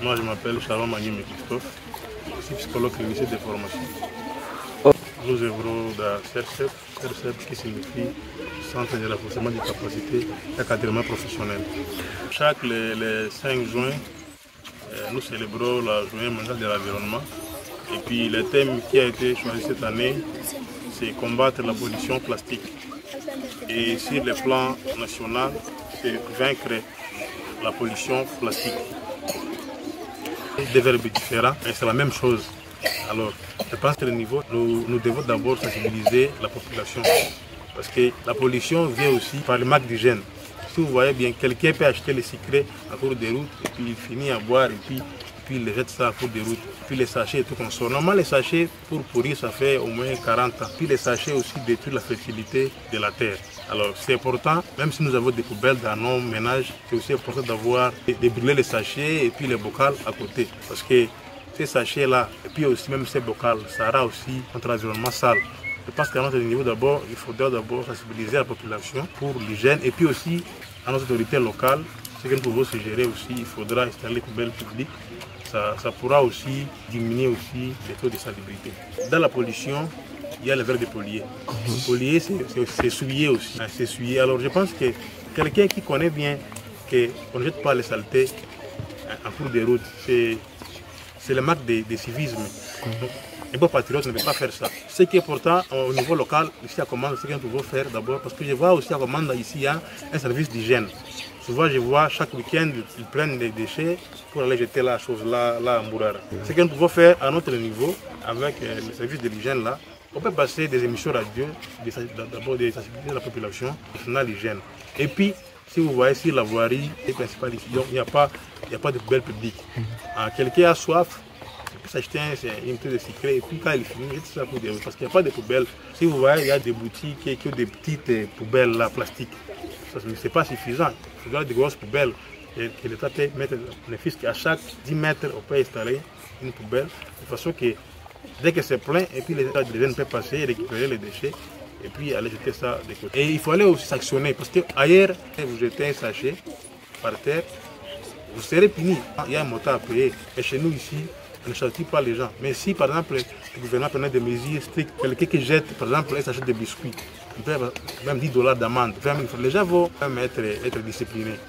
Moi, je m'appelle Sharon Magny Christophe, je suis psychologue clinicien de formation. Nous œuvrons dans CERCEP, qui signifie Centre de renforcement des capacités d'encadrement professionnel. Chaque les 5 juin, nous célébrons la journée mondiale de l'environnement. Et puis le thème qui a été choisi cette année, c'est combattre la pollution plastique. Et sur le plan national, c'est vaincre la pollution plastique. Des verbes différents, mais c'est la même chose. Alors, je pense que le niveau, nous devons d'abord sensibiliser la population. Parce que la pollution vient aussi par le manque d'hygiène. Si vous voyez bien, quelqu'un peut acheter les sucrés à cours de route et puis il finit à boire et puis il jette ça à cours de route. Puis les sachets et tout qu'on sort. Normalement, les sachets, pour pourrir, ça fait au moins 40 ans. Puis les sachets aussi détruisent la fertilité de la terre. Alors c'est important, même si nous avons des poubelles dans nos ménages, c'est aussi important d'avoir, de brûler les sachets et puis les bocals à côté. Parce que ces sachets-là, et puis aussi même ces bocals, ça aura aussi notre environnement sale. Je pense qu'à notre niveau d'abord, il faudra d'abord sensibiliser la population pour l'hygiène et puis aussi à nos autorités locales, ce que nous pouvons suggérer aussi, il faudra installer des poubelles publiques. Ça pourra aussi diminuer aussi les taux de salubrité. Dans la pollution, il y a le verre de polier. Polier, c'est souiller aussi. C'est souiller. Alors je pense que quelqu'un qui connaît bien qu'on ne jette pas les saletés en cours de route, c'est le manque de civisme. Donc, les bons patriotes ne peuvent pas faire ça. Ce qui est important au niveau local, ici à Komanda, c'est ce que nous pouvons faire d'abord, parce que je vois aussi à Komanda, ici, il y a un service d'hygiène. Souvent, je vois chaque week-end, ils prennent des déchets pour aller jeter la chose là à Mourara. Ce que nous pouvons faire à notre niveau, avec le service de l'hygiène là, on peut passer des émissions radio, d'abord de sensibiliser la population concernant l'hygiène. Et puis, si vous voyez, si la voirie est principale ici, donc il n'y a pas de poubelle publique. Quelqu'un a soif, il peut s'acheter une bouteille de sucre et puis quand il finit, il jette ça pour des routes. Parce qu'il n'y a pas de poubelle. Si vous voyez, il y a des boutiques qui ont des petites poubelles là, plastiques. Ce n'est pas suffisant. Il faudra des grosses poubelles. Et que l'État peut mettre les fils qu'à chaque 10 mètres, on peut installer une poubelle. De façon que dès que c'est plein, et puis les jeunes peuvent passer, récupérer les déchets et puis aller jeter ça de côté. Et il faut aller aussi sanctionner parce qu'ailleurs, vous jetez un sachet par terre, vous serez puni. Il y a un montant à payer. Et chez nous ici, on ne châtie pas les gens. Mais si par exemple le gouvernement prenait des mesures strictes, quelqu'un qui jette par exemple un sachet de biscuits, on peut même $10 d'amende, les gens vont même être disciplinés.